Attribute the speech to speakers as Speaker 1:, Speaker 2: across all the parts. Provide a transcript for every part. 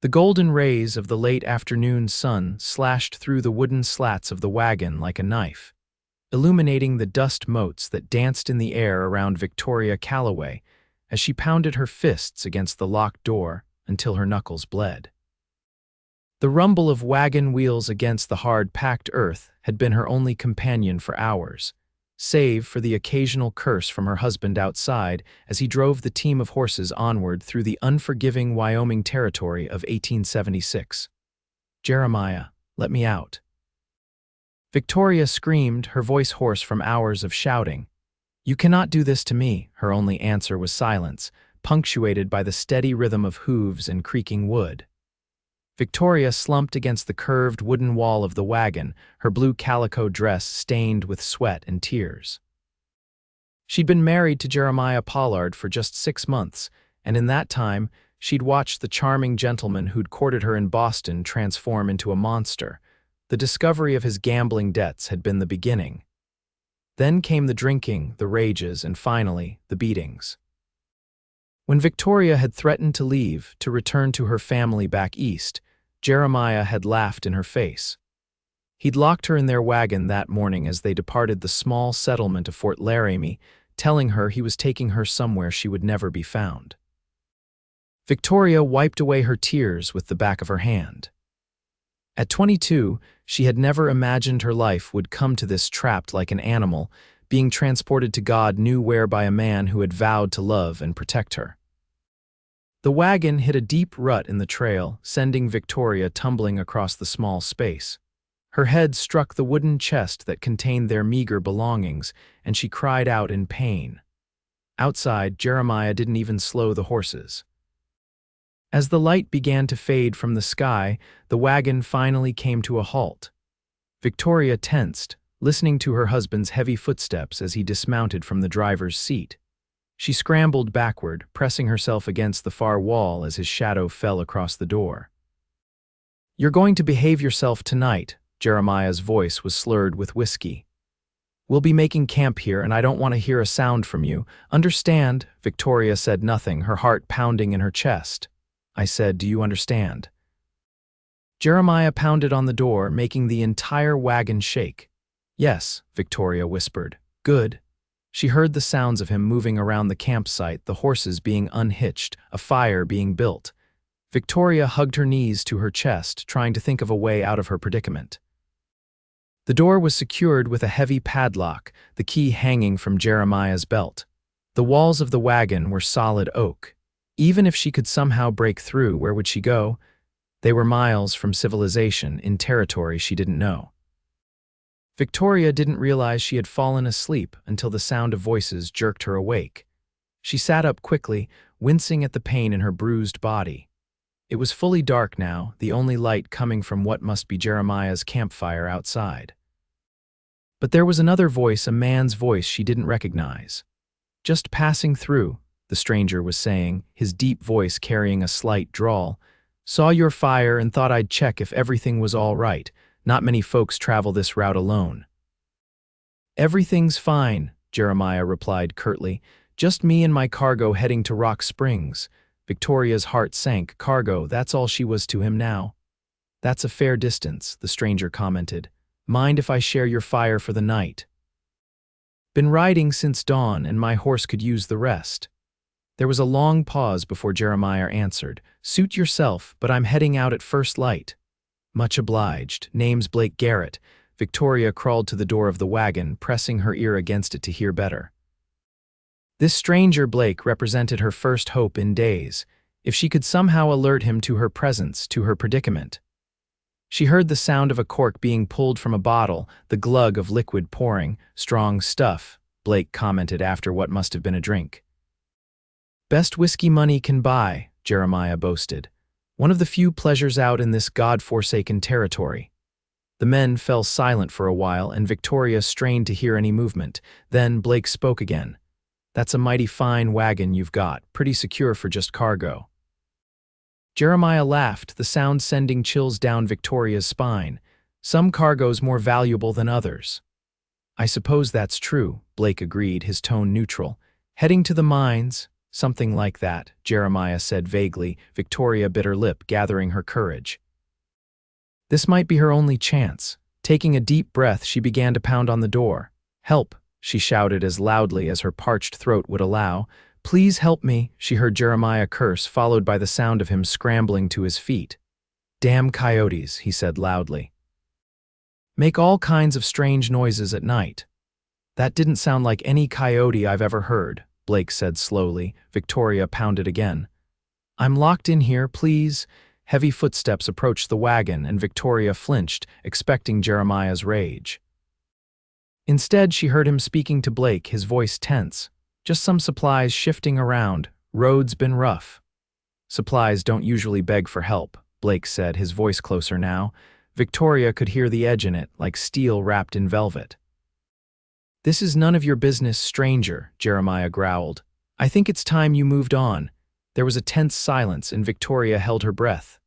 Speaker 1: The golden rays of the late afternoon sun slashed through the wooden slats of the wagon like a knife, illuminating the dust motes that danced in the air around Victoria Calloway as she pounded her fists against the locked door until her knuckles bled. The rumble of wagon wheels against the hard-packed earth had been her only companion for hours, save for the occasional curse from her husband outside as he drove the team of horses onward through the unforgiving Wyoming Territory of 1876. "Jeremiah, let me out." Victoria screamed, her voice hoarse from hours of shouting. "You cannot do this to me." Her only answer was silence, punctuated by the steady rhythm of hooves and creaking wood. Victoria slumped against the curved wooden wall of the wagon, her blue calico dress stained with sweat and tears. She'd been married to Jeremiah Pollard for just 6 months, and in that time, she'd watched the charming gentleman who'd courted her in Boston transform into a monster. The discovery of his gambling debts had been the beginning. Then came the drinking, the rages, and finally, the beatings. When Victoria had threatened to leave, to return to her family back east, Jeremiah had laughed in her face. He'd locked her in their wagon that morning as they departed the small settlement of Fort Laramie, telling her he was taking her somewhere she would never be found. Victoria wiped away her tears with the back of her hand. At 22, she had never imagined her life would come to this, trapped like an animal, being transported to God knew where by a man who had vowed to love and protect her. The wagon hit a deep rut in the trail, sending Victoria tumbling across the small space. Her head struck the wooden chest that contained their meager belongings, and she cried out in pain. Outside, Jeremiah didn't even slow the horses. As the light began to fade from the sky, the wagon finally came to a halt. Victoria tensed, listening to her husband's heavy footsteps as he dismounted from the driver's seat. She scrambled backward, pressing herself against the far wall as his shadow fell across the door. "You're going to behave yourself tonight," Jeremiah's voice was slurred with whiskey. "We'll be making camp here, and I don't want to hear a sound from you. Understand?" Victoria said nothing, her heart pounding in her chest. I said, "Do you understand?" Jeremiah pounded on the door, making the entire wagon shake. "Yes," Victoria whispered. "Good." She heard the sounds of him moving around the campsite, the horses being unhitched, a fire being built. Victoria hugged her knees to her chest, trying to think of a way out of her predicament. The door was secured with a heavy padlock, the key hanging from Jeremiah's belt. The walls of the wagon were solid oak. Even if she could somehow break through, where would she go? They were miles from civilization, in territory she didn't know. Victoria didn't realize she had fallen asleep until the sound of voices jerked her awake. She sat up quickly, wincing at the pain in her bruised body. It was fully dark now, the only light coming from what must be Jeremiah's campfire outside. But there was another voice, a man's voice she didn't recognize. "Just passing through," the stranger was saying, his deep voice carrying a slight drawl. "Saw your fire and thought I'd check if everything was all right. Not many folks travel this route alone." "Everything's fine," Jeremiah replied curtly. "Just me and my cargo heading to Rock Springs." Victoria's heart sank. Cargo, that's all she was to him now. "That's a fair distance," the stranger commented. "Mind if I share your fire for the night?" "Been riding since dawn, and my horse could use the rest." There was a long pause before Jeremiah answered. "Suit yourself, but I'm heading out at first light." "Much obliged. Name's Garrett." Victoria crawled to the door of the wagon, pressing her ear against it to hear better. This stranger Blake represented her first hope in days, if she could somehow alert him to her presence, to her predicament. She heard the sound of a cork being pulled from a bottle, the glug of liquid pouring. "Strong stuff," Blake commented after what must have been a drink. "Best whiskey money can buy," Jeremiah boasted. "One of the few pleasures out in this God-forsaken territory." The men fell silent for a while, and Victoria strained to hear any movement. Then Blake spoke again. "That's a mighty fine wagon you've got, pretty secure for just cargo." Jeremiah laughed, the sound sending chills down Victoria's spine. "Some cargo's more valuable than others." "I suppose that's true," Blake agreed, his tone neutral. "Heading to the mines, Something like that, Jeremiah said vaguely. Victoria bit her lip, gathering her courage. This might be her only chance. Taking a deep breath, she began to pound on the door. "Help," she shouted as loudly as her parched throat would allow. "Please help me," she heard Jeremiah curse, followed by the sound of him scrambling to his feet. "Damn coyotes," he said loudly. "Make all kinds of strange noises at night." "That didn't sound like any coyote I've ever heard," Blake said slowly. Victoria pounded again. "I'm locked in here, please." Heavy footsteps approached the wagon, and Victoria flinched, expecting Jeremiah's rage. Instead, she heard him speaking to Blake, his voice tense. "Just some supplies shifting around. Road's been rough." "Supplies don't usually beg for help," Blake said, his voice closer now. Victoria could hear the edge in it, like steel wrapped in velvet. "This is none of your business, stranger," Jeremiah growled. "I think it's time you moved on." There was a tense silence, and Victoria held her breath.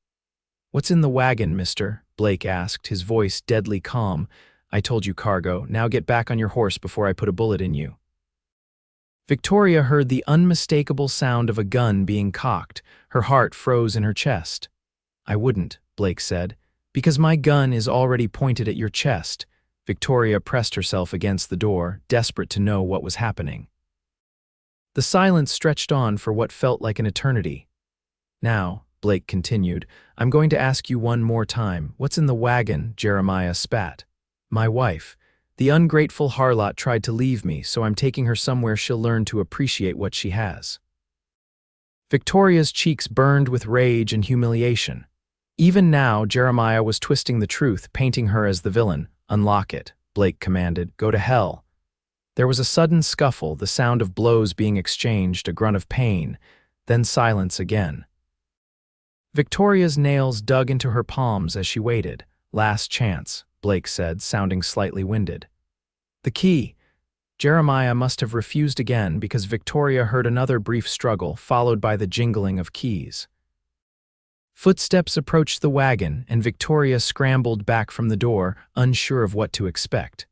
Speaker 1: "What's in the wagon, mister?" Blake asked, his voice deadly calm. "I told you cargo. Now get back on your horse before I put a bullet in you." Victoria heard the unmistakable sound of a gun being cocked. Her heart froze in her chest. "I wouldn't," Blake said, "because my gun is already pointed at your chest." Victoria pressed herself against the door, desperate to know what was happening. The silence stretched on for what felt like an eternity. "Now," Blake continued, "I'm going to ask you one more time. What's in the wagon?" Jeremiah spat. "My wife. The ungrateful harlot tried to leave me, so I'm taking her somewhere she'll learn to appreciate what she has." Victoria's cheeks burned with rage and humiliation. Even now, Jeremiah was twisting the truth, painting her as the villain. "Unlock it," Blake commanded. "Go to hell." There was a sudden scuffle, the sound of blows being exchanged, a grunt of pain, then silence again. Victoria's nails dug into her palms as she waited. "Last chance," Blake said, sounding slightly winded. "The key." Jeremiah must have refused again because Victoria heard another brief struggle, followed by the jingling of keys. Footsteps approached the wagon, and Victoria scrambled back from the door, unsure of what to expect.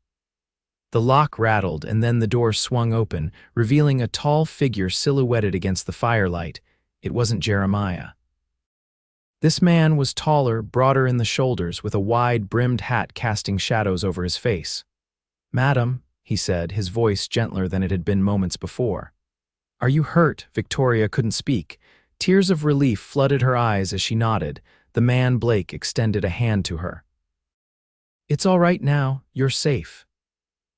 Speaker 1: The lock rattled, and then the door swung open, revealing a tall figure silhouetted against the firelight. It wasn't Jeremiah. This man was taller, broader in the shoulders, with a wide-brimmed hat casting shadows over his face. "Madam," he said, his voice gentler than it had been moments before. "Are you hurt?" Victoria couldn't speak. Tears of relief flooded her eyes as she nodded. The man, Blake, extended a hand to her. "It's all right now. You're safe."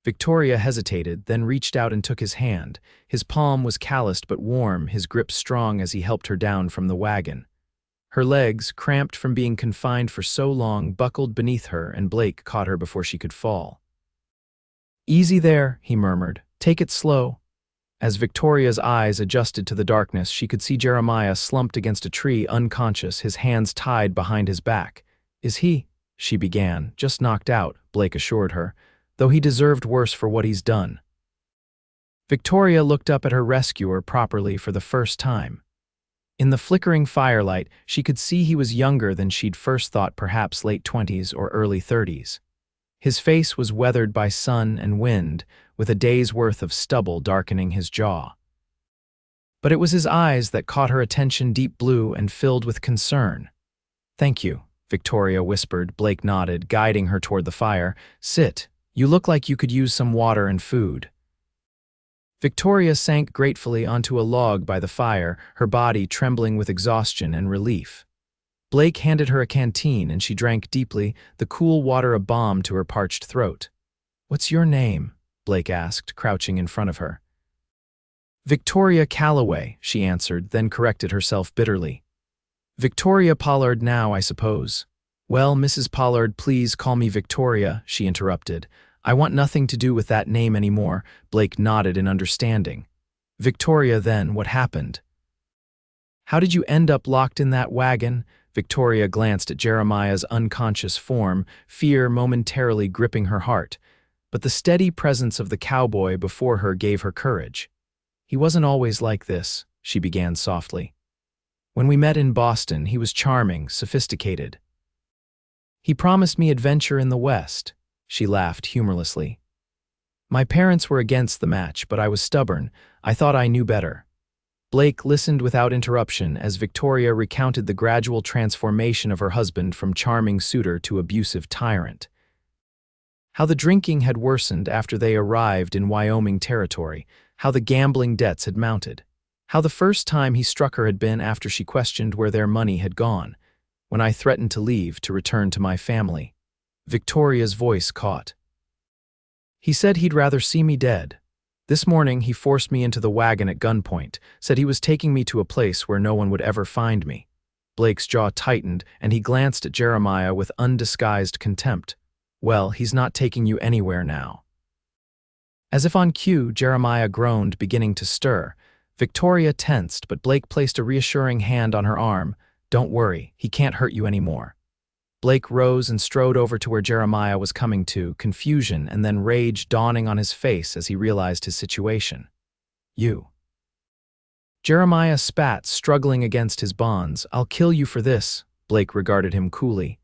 Speaker 1: Victoria hesitated, then reached out and took his hand. His palm was calloused but warm, his grip strong as he helped her down from the wagon. Her legs, cramped from being confined for so long, buckled beneath her, and Blake caught her before she could fall. "Easy there," he murmured. "Take it slow." As Victoria's eyes adjusted to the darkness, she could see Jeremiah slumped against a tree, unconscious, his hands tied behind his back. "Is he?" she began. "Just knocked out," Blake assured her, "though he deserved worse for what he's done." Victoria looked up at her rescuer properly for the first time. In the flickering firelight, she could see he was younger than she'd first thought, perhaps late 20s or early 30s. His face was weathered by sun and wind, with a day's worth of stubble darkening his jaw. But it was his eyes that caught her attention, deep blue and filled with concern. "Thank you," Victoria whispered. Blake nodded, guiding her toward the fire. "Sit. You look like you could use some water and food." Victoria sank gratefully onto a log by the fire, her body trembling with exhaustion and relief. Blake handed her a canteen, and she drank deeply, the cool water a balm to her parched throat. "What's your name?" Blake asked, crouching in front of her. "Victoria Calloway," she answered, then corrected herself bitterly. "Victoria Pollard now, I suppose." "Well, Mrs. Pollard, please call me Victoria," she interrupted. "I want nothing to do with that name anymore." Blake nodded in understanding. "Victoria, then, what happened?" "How did you end up locked in that wagon?" Victoria glanced at Jeremiah's unconscious form, fear momentarily gripping her heart. But the steady presence of the cowboy before her gave her courage. "He wasn't always like this," she began softly. "When we met in Boston, he was charming, sophisticated. He promised me adventure in the West." She laughed humorlessly. "My parents were against the match, but I was stubborn. I thought I knew better." Blake listened without interruption as Victoria recounted the gradual transformation of her husband from charming suitor to abusive tyrant. How the drinking had worsened after they arrived in Wyoming Territory, how the gambling debts had mounted, how the first time he struck her had been after she questioned where their money had gone, when I threatened to leave to return to my family. Victoria's voice caught. He said he'd rather see me dead. This morning he forced me into the wagon at gunpoint, said he was taking me to a place where no one would ever find me. Blake's jaw tightened, and he glanced at Jeremiah with undisguised contempt. Well, he's not taking you anywhere now. As if on cue, Jeremiah groaned, beginning to stir. Victoria tensed, but Blake placed a reassuring hand on her arm. Don't worry, he can't hurt you anymore. Blake rose and strode over to where Jeremiah was coming to, confusion and then rage dawning on his face as he realized his situation. You. Jeremiah spat, struggling against his bonds. I'll kill you for this, Blake regarded him coolly.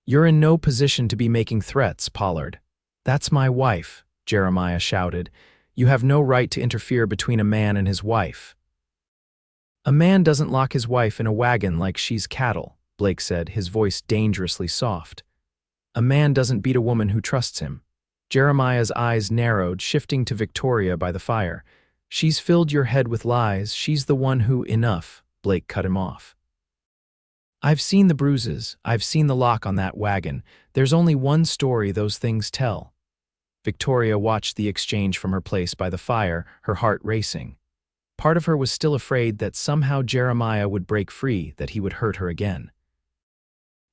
Speaker 1: You're in no position to be making threats, Pollard. That's my wife, Jeremiah shouted. You have no right to interfere between a man and his wife. A man doesn't lock his wife in a wagon like she's cattle, Blake said, his voice dangerously soft. A man doesn't beat a woman who trusts him. Jeremiah's eyes narrowed, shifting to Victoria by the fire. She's filled your head with lies. She's the one who— Enough, Blake cut him off. I've seen the bruises. I've seen the lock on that wagon. There's only one story those things tell. Victoria watched the exchange from her place by the fire, her heart racing. Part of her was still afraid that somehow Jeremiah would break free, that he would hurt her again.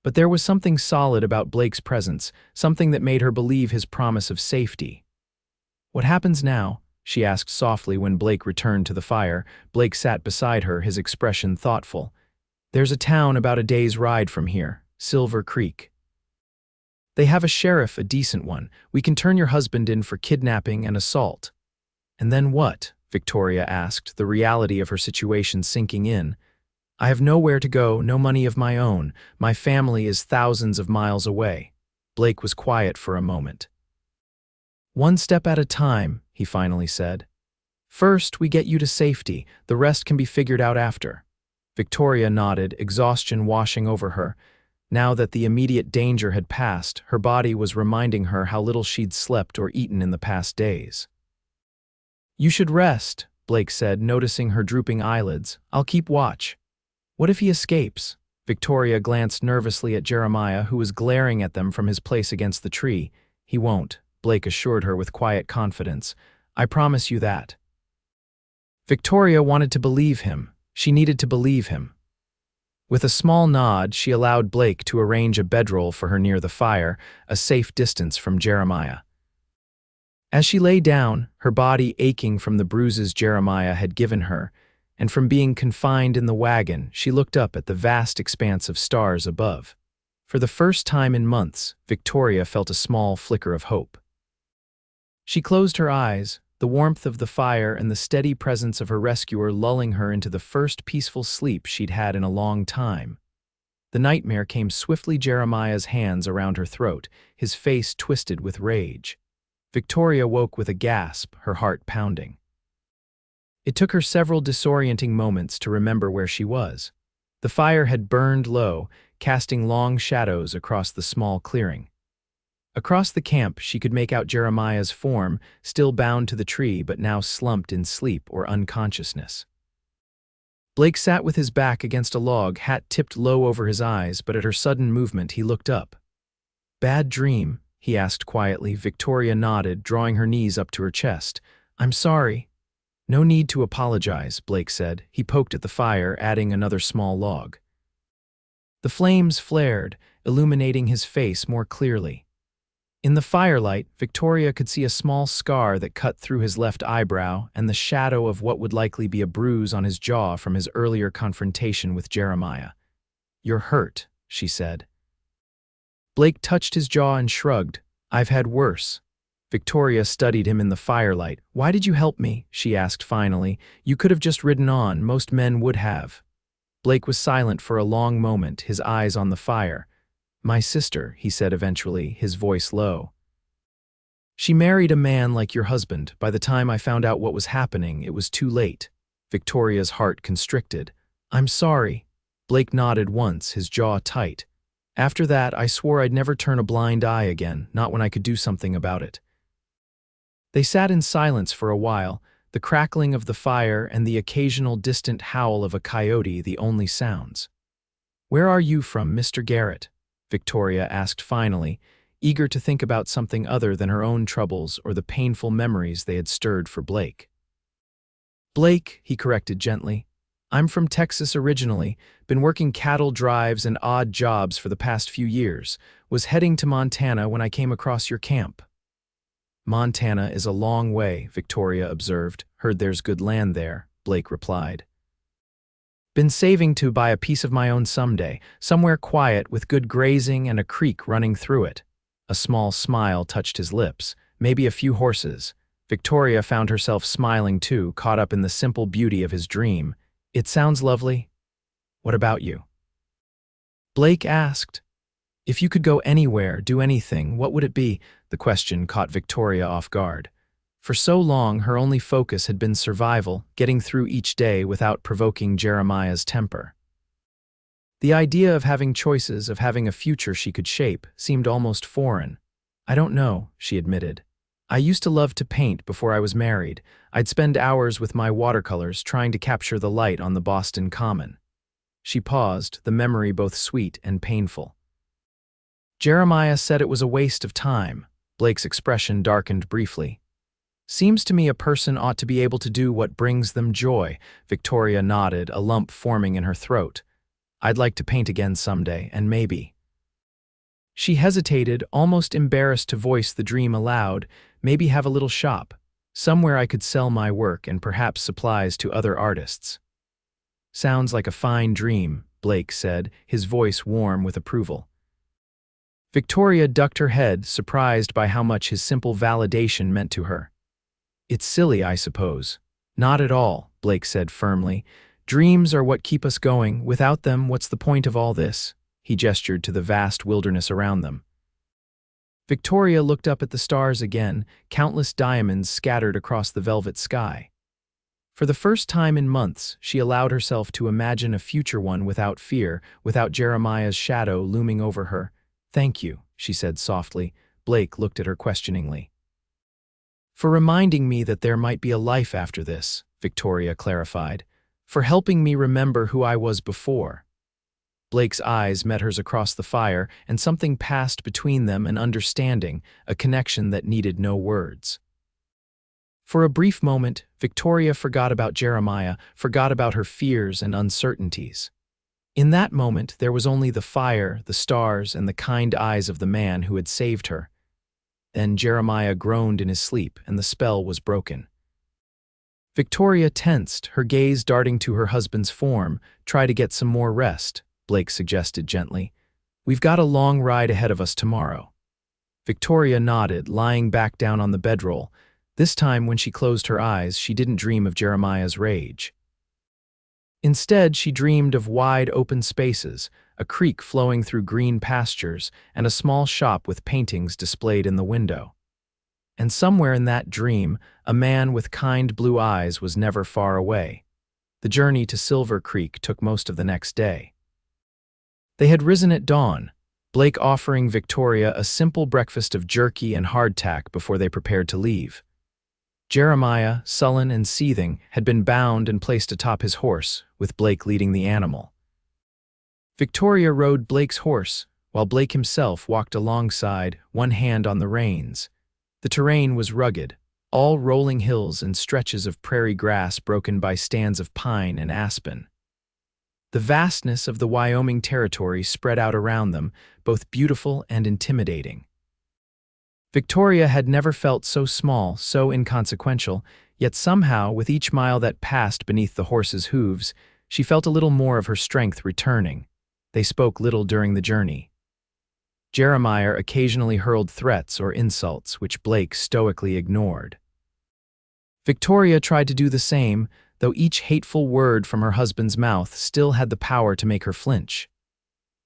Speaker 1: But there was something solid about Blake's presence, something that made her believe his promise of safety. What happens now? She asked softly when Blake returned to the fire. Blake sat beside her, his expression thoughtful. There's a town about a day's ride from here, Silver Creek. They have a sheriff, a decent one. We can turn your husband in for kidnapping and assault. And then what? Victoria asked, the reality of her situation sinking in. I have nowhere to go, no money of my own. My family is thousands of miles away. Blake was quiet for a moment. One step at a time, he finally said. First, we get you to safety. The rest can be figured out after. Victoria nodded, exhaustion washing over her. Now that the immediate danger had passed, her body was reminding her how little she'd slept or eaten in the past days. You should rest, Blake said, noticing her drooping eyelids. I'll keep watch. What if he escapes? Victoria glanced nervously at Jeremiah, who was glaring at them from his place against the tree. He won't, Blake assured her with quiet confidence. I promise you that. Victoria wanted to believe him. She needed to believe him. With a small nod, she allowed Blake to arrange a bedroll for her near the fire, a safe distance from Jeremiah. As she lay down, her body aching from the bruises Jeremiah had given her, and from being confined in the wagon, she looked up at the vast expanse of stars above. For the first time in months, Victoria felt a small flicker of hope. She closed her eyes, the warmth of the fire and the steady presence of her rescuer lulling her into the first peaceful sleep she'd had in a long time. The nightmare came swiftly, Jeremiah's hands around her throat, his face twisted with rage. Victoria woke with a gasp, her heart pounding. It took her several disorienting moments to remember where she was. The fire had burned low, casting long shadows across the small clearing. Across the camp, she could make out Jeremiah's form, still bound to the tree but now slumped in sleep or unconsciousness. Blake sat with his back against a log, hat tipped low over his eyes, but at her sudden movement he looked up. Bad dream? He asked quietly. Victoria nodded, drawing her knees up to her chest. I'm sorry. No need to apologize, Blake said. He poked at the fire, adding another small log. The flames flared, illuminating his face more clearly. In the firelight, Victoria could see a small scar that cut through his left eyebrow and the shadow of what would likely be a bruise on his jaw from his earlier confrontation with Jeremiah. You're hurt, she said. Blake touched his jaw and shrugged. I've had worse. Victoria studied him in the firelight. Why did you help me? She asked finally. You could have just ridden on. Most men would have. Blake was silent for a long moment, his eyes on the fire. My sister, he said eventually, his voice low. She married a man like your husband. By the time I found out what was happening, it was too late. Victoria's heart constricted. I'm sorry. Blake nodded once, his jaw tight. After that, I swore I'd never turn a blind eye again, not when I could do something about it. They sat in silence for a while, the crackling of the fire and the occasional distant howl of a coyote the only sounds. Where are you from, Mr. Garrett? Victoria asked finally, eager to think about something other than her own troubles or the painful memories they had stirred for Blake. Blake, he corrected gently. I'm from Texas originally, been working cattle drives and odd jobs for the past few years, was heading to Montana when I came across your camp. Montana is a long way, Victoria observed. Heard there's good land there, Blake replied. Been saving to buy a piece of my own someday, somewhere quiet with good grazing and a creek running through it. A small smile touched his lips, maybe a few horses. Victoria found herself smiling too, caught up in the simple beauty of his dream. It sounds lovely. What about you? Blake asked. If you could go anywhere, do anything, what would it be? The question caught Victoria off guard. For so long, her only focus had been survival, getting through each day without provoking Jeremiah's temper. The idea of having choices, of having a future she could shape, seemed almost foreign. I don't know, she admitted. I used to love to paint before I was married. I'd spend hours with my watercolors trying to capture the light on the Boston Common. She paused, the memory both sweet and painful. Jeremiah said it was a waste of time. Blake's expression darkened briefly. Seems to me a person ought to be able to do what brings them joy. Victoria nodded, a lump forming in her throat. I'd like to paint again someday, and maybe. She hesitated, almost embarrassed to voice the dream aloud, maybe have a little shop, somewhere I could sell my work and perhaps supplies to other artists. Sounds like a fine dream, Blake said, his voice warm with approval. Victoria ducked her head, surprised by how much his simple validation meant to her. It's silly, I suppose. Not at all, Blake said firmly. Dreams are what keep us going. Without them, what's the point of all this? He gestured to the vast wilderness around them. Victoria looked up at the stars again, countless diamonds scattered across the velvet sky. For the first time in months, she allowed herself to imagine a future one without fear, without Jeremiah's shadow looming over her. Thank you, she said softly. Blake looked at her questioningly. For reminding me that there might be a life after this, Victoria clarified. For helping me remember who I was before. Blake's eyes met hers across the fire, and something passed between them, an understanding, a connection that needed no words. For a brief moment, Victoria forgot about Jeremiah, forgot about her fears and uncertainties. In that moment, there was only the fire, the stars, and the kind eyes of the man who had saved her. Then Jeremiah groaned in his sleep, and the spell was broken. Victoria tensed, her gaze darting to her husband's form. Try to get some more rest, Blake suggested gently. We've got a long ride ahead of us tomorrow. Victoria nodded, lying back down on the bedroll. This time, when she closed her eyes, she didn't dream of Jeremiah's rage. Instead, she dreamed of wide open spaces, a creek flowing through green pastures, and a small shop with paintings displayed in the window. And somewhere in that dream, a man with kind blue eyes was never far away. The journey to Silver Creek took most of the next day. They had risen at dawn, Blake offering Victoria a simple breakfast of jerky and hardtack before they prepared to leave. Jeremiah, sullen and seething, had been bound and placed atop his horse, with Blake leading the animal. Victoria rode Blake's horse, while Blake himself walked alongside, one hand on the reins. The terrain was rugged, all rolling hills and stretches of prairie grass broken by stands of pine and aspen. The vastness of the Wyoming Territory spread out around them, both beautiful and intimidating. Victoria had never felt so small, so inconsequential, yet somehow, with each mile that passed beneath the horse's hooves, she felt a little more of her strength returning. They spoke little during the journey. Jeremiah occasionally hurled threats or insults, which Blake stoically ignored. Victoria tried to do the same, though each hateful word from her husband's mouth still had the power to make her flinch.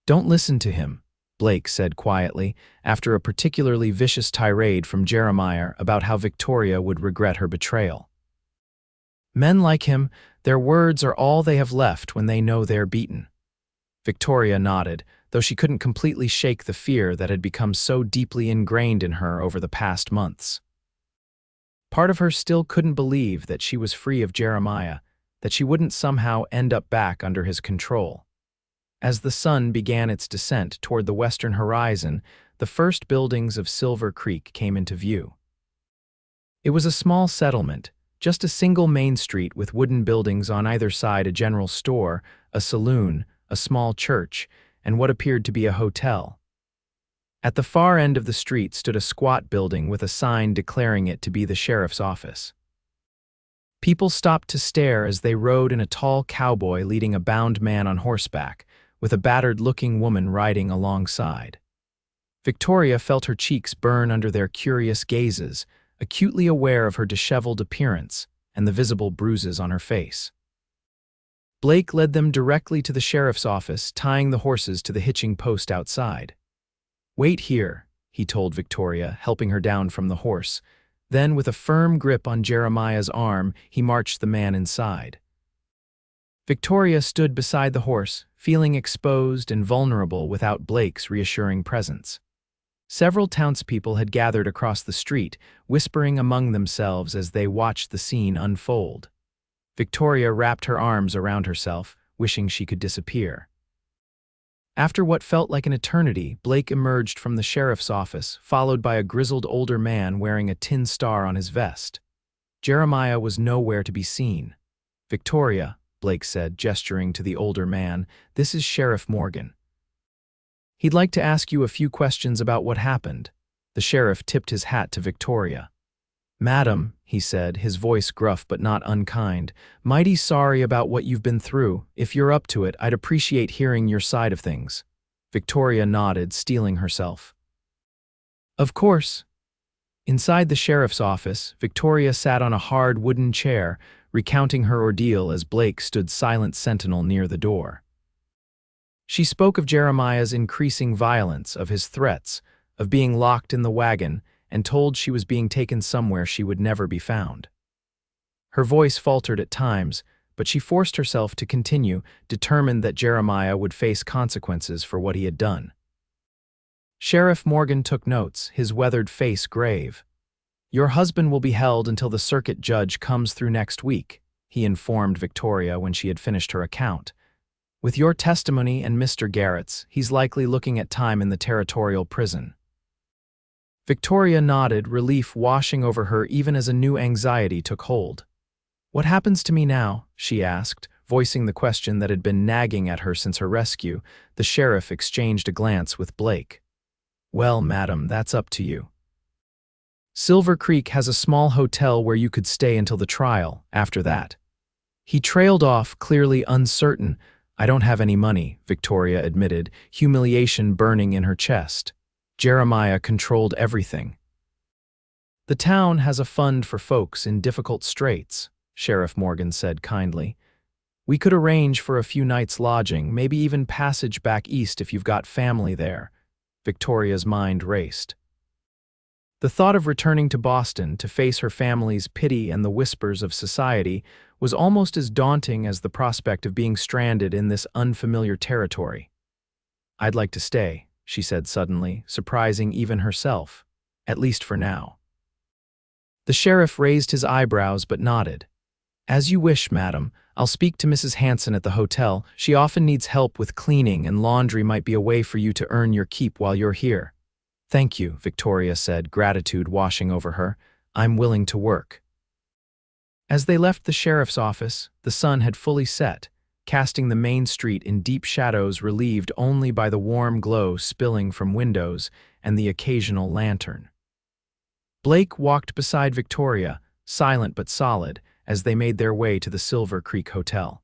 Speaker 1: "Don't listen to him," Blake said quietly, after a particularly vicious tirade from Jeremiah about how Victoria would regret her betrayal. Men like him, their words are all they have left when they know they're beaten. Victoria nodded, though she couldn't completely shake the fear that had become so deeply ingrained in her over the past months. Part of her still couldn't believe that she was free of Jeremiah, that she wouldn't somehow end up back under his control. As the sun began its descent toward the western horizon, the first buildings of Silver Creek came into view. It was a small settlement, just a single main street with wooden buildings on either side, a general store, a saloon, a small church, and what appeared to be a hotel. At the far end of the street stood a squat building with a sign declaring it to be the sheriff's office. People stopped to stare as they rode in a tall cowboy leading a bound man on horseback, with a battered-looking woman riding alongside. Victoria felt her cheeks burn under their curious gazes, acutely aware of her disheveled appearance and the visible bruises on her face. Blake led them directly to the sheriff's office, tying the horses to the hitching post outside. "Wait here," he told Victoria, helping her down from the horse. Then, with a firm grip on Jeremiah's arm, he marched the man inside. Victoria stood beside the horse, feeling exposed and vulnerable without Blake's reassuring presence. Several townspeople had gathered across the street, whispering among themselves as they watched the scene unfold. Victoria wrapped her arms around herself, wishing she could disappear. After what felt like an eternity, Blake emerged from the sheriff's office, followed by a grizzled older man wearing a tin star on his vest. Jeremiah was nowhere to be seen. "Victoria," Blake said, gesturing to the older man, "this is Sheriff Morgan. He'd like to ask you a few questions about what happened." The sheriff tipped his hat to Victoria. "Madam," he said, his voice gruff but not unkind, "mighty sorry about what you've been through. If you're up to it, I'd appreciate hearing your side of things." Victoria nodded, steeling herself. "Of course." Inside the sheriff's office, Victoria sat on a hard wooden chair, recounting her ordeal as Blake stood silent sentinel near the door. She spoke of Jeremiah's increasing violence, of his threats, of being locked in the wagon, and told she was being taken somewhere she would never be found. Her voice faltered at times, but she forced herself to continue, determined that Jeremiah would face consequences for what he had done. Sheriff Morgan took notes, his weathered face grave. "Your husband will be held until the circuit judge comes through next week," he informed Victoria when she had finished her account. "With your testimony and Mr. Garrett's, he's likely looking at time in the territorial prison." Victoria nodded, relief washing over her even as a new anxiety took hold. "What happens to me now?" she asked, voicing the question that had been nagging at her since her rescue. The sheriff exchanged a glance with Blake. "Well, madam, that's up to you. Silver Creek has a small hotel where you could stay until the trial. After that." He trailed off, clearly uncertain. "I don't have any money," Victoria admitted, humiliation burning in her chest. Jeremiah controlled everything. "The town has a fund for folks in difficult straits," Sheriff Morgan said kindly. "We could arrange for a few nights' lodging, maybe even passage back east if you've got family there." Victoria's mind raced. The thought of returning to Boston to face her family's pity and the whispers of society was almost as daunting as the prospect of being stranded in this unfamiliar territory. "I'd like to stay," she said suddenly, surprising even herself, "at least for now." The sheriff raised his eyebrows but nodded. "As you wish, madam. I'll speak to Mrs. Hanson at the hotel. She often needs help with cleaning, and laundry might be a way for you to earn your keep while you're here." "Thank you," Victoria said, gratitude washing over her. "I'm willing to work." As they left the sheriff's office, the sun had fully set, casting the main street in deep shadows relieved only by the warm glow spilling from windows and the occasional lantern. Blake walked beside Victoria, silent but solid, as they made their way to the Silver Creek Hotel.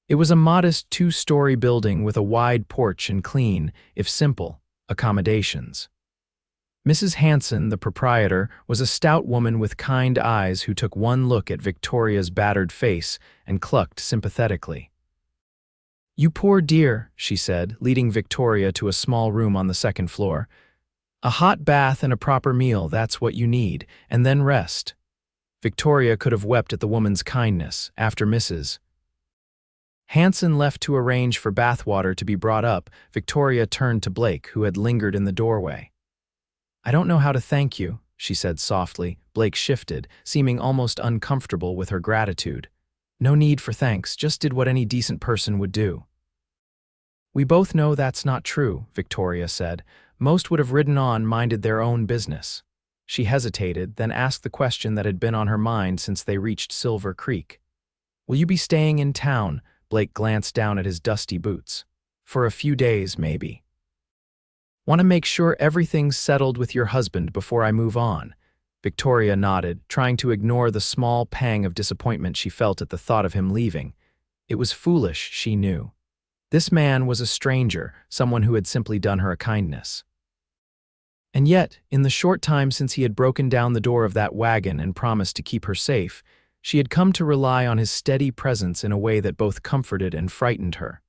Speaker 1: It was a modest two-story building with a wide porch and clean, if simple, accommodations. Mrs. Hanson, the proprietor, was a stout woman with kind eyes who took one look at Victoria's battered face and clucked sympathetically. "You poor dear," she said, leading Victoria to a small room on the second floor. "A hot bath and a proper meal, that's what you need, and then rest." Victoria could have wept at the woman's kindness. After Mrs. Hanson left to arrange for bathwater to be brought up, Victoria turned to Blake, who had lingered in the doorway. "I don't know how to thank you," she said softly. Blake shifted, seeming almost uncomfortable with her gratitude. "No need for thanks, just did what any decent person would do." "We both know that's not true," Victoria said. "Most would have ridden on, minded their own business." She hesitated, then asked the question that had been on her mind since they reached Silver Creek. "Will you be staying in town?" Blake glanced down at his dusty boots. "For a few days, maybe. Want to make sure everything's settled with your husband before I move on." Victoria nodded, trying to ignore the small pang of disappointment she felt at the thought of him leaving. It was foolish, she knew. This man was a stranger, someone who had simply done her a kindness. And yet, in the short time since he had broken down the door of that wagon and promised to keep her safe, she had come to rely on his steady presence in a way that both comforted and frightened her.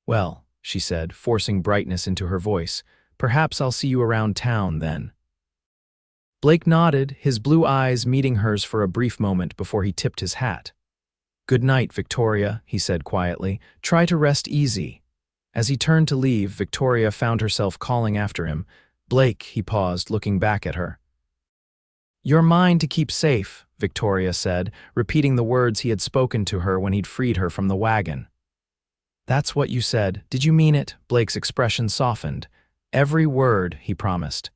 Speaker 1: "Well," she said, forcing brightness into her voice, "perhaps I'll see you around town then." Blake nodded, his blue eyes meeting hers for a brief moment before he tipped his hat. "Good night, Victoria," he said quietly. "Try to rest easy." As he turned to leave, Victoria found herself calling after him. "Blake," he paused, looking back at her. "You're mine to keep safe," Victoria said, repeating the words he had spoken to her when he'd freed her from the wagon. "That's what you said. Did you mean it?" Blake's expression softened. "Every word," he promised.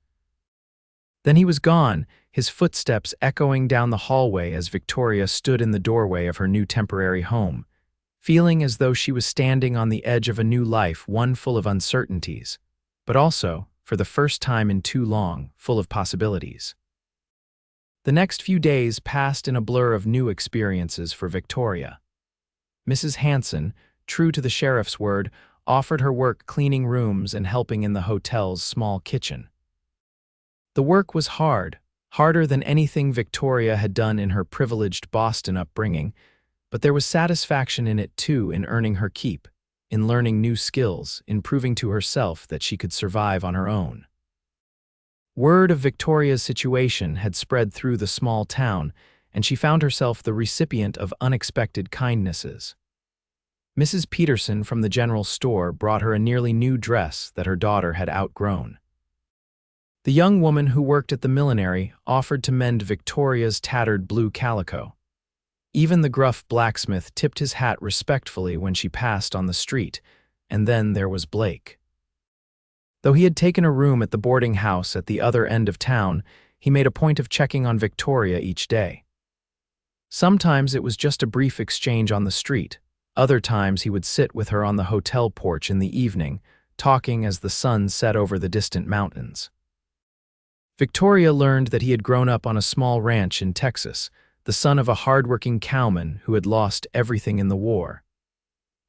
Speaker 1: Then he was gone, his footsteps echoing down the hallway as Victoria stood in the doorway of her new temporary home, feeling as though she was standing on the edge of a new life, one full of uncertainties, but also, for the first time in too long, full of possibilities. The next few days passed in a blur of new experiences for Victoria. Mrs. Hanson, true to the sheriff's word, offered her work cleaning rooms and helping in the hotel's small kitchen. The work was hard, harder than anything Victoria had done in her privileged Boston upbringing, but there was satisfaction in it too, in earning her keep, in learning new skills, in proving to herself that she could survive on her own. Word of Victoria's situation had spread through the small town, and she found herself the recipient of unexpected kindnesses. Mrs. Peterson from the general store brought her a nearly new dress that her daughter had outgrown. The young woman who worked at the millinery offered to mend Victoria's tattered blue calico. Even the gruff blacksmith tipped his hat respectfully when she passed on the street, and then there was Blake. Though he had taken a room at the boarding house at the other end of town, he made a point of checking on Victoria each day. Sometimes it was just a brief exchange on the street. Other times he would sit with her on the hotel porch in the evening, talking as the sun set over the distant mountains. Victoria learned that he had grown up on a small ranch in Texas, the son of a hard-working cowman who had lost everything in the war.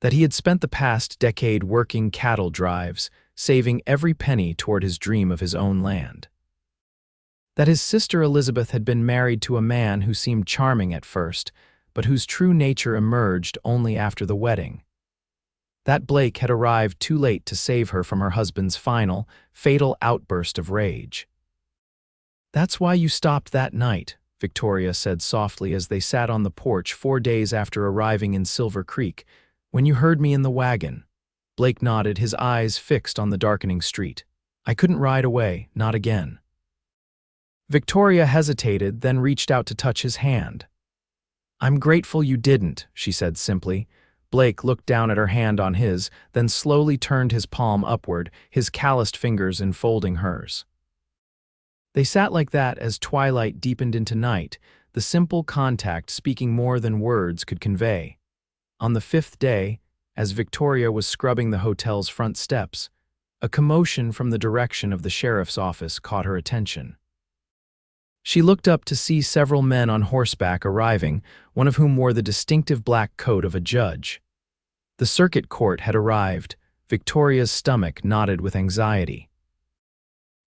Speaker 1: That he had spent the past decade working cattle drives, saving every penny toward his dream of his own land. That his sister Elizabeth had been married to a man who seemed charming at first, but whose true nature emerged only after the wedding. That Blake had arrived too late to save her from her husband's final, fatal outburst of rage. "That's why you stopped that night," Victoria said softly as they sat on the porch 4 days after arriving in Silver Creek, "when you heard me in the wagon." Blake nodded, his eyes fixed on the darkening street. "I couldn't ride away, not again." Victoria hesitated, then reached out to touch his hand. "I'm grateful you didn't," she said simply. Blake looked down at her hand on his, then slowly turned his palm upward, his calloused fingers enfolding hers. They sat like that as twilight deepened into night, the simple contact speaking more than words could convey. On the 5th day, as Victoria was scrubbing the hotel's front steps, a commotion from the direction of the sheriff's office caught her attention. She looked up to see several men on horseback arriving, one of whom wore the distinctive black coat of a judge. The circuit court had arrived. Victoria's stomach knotted with anxiety.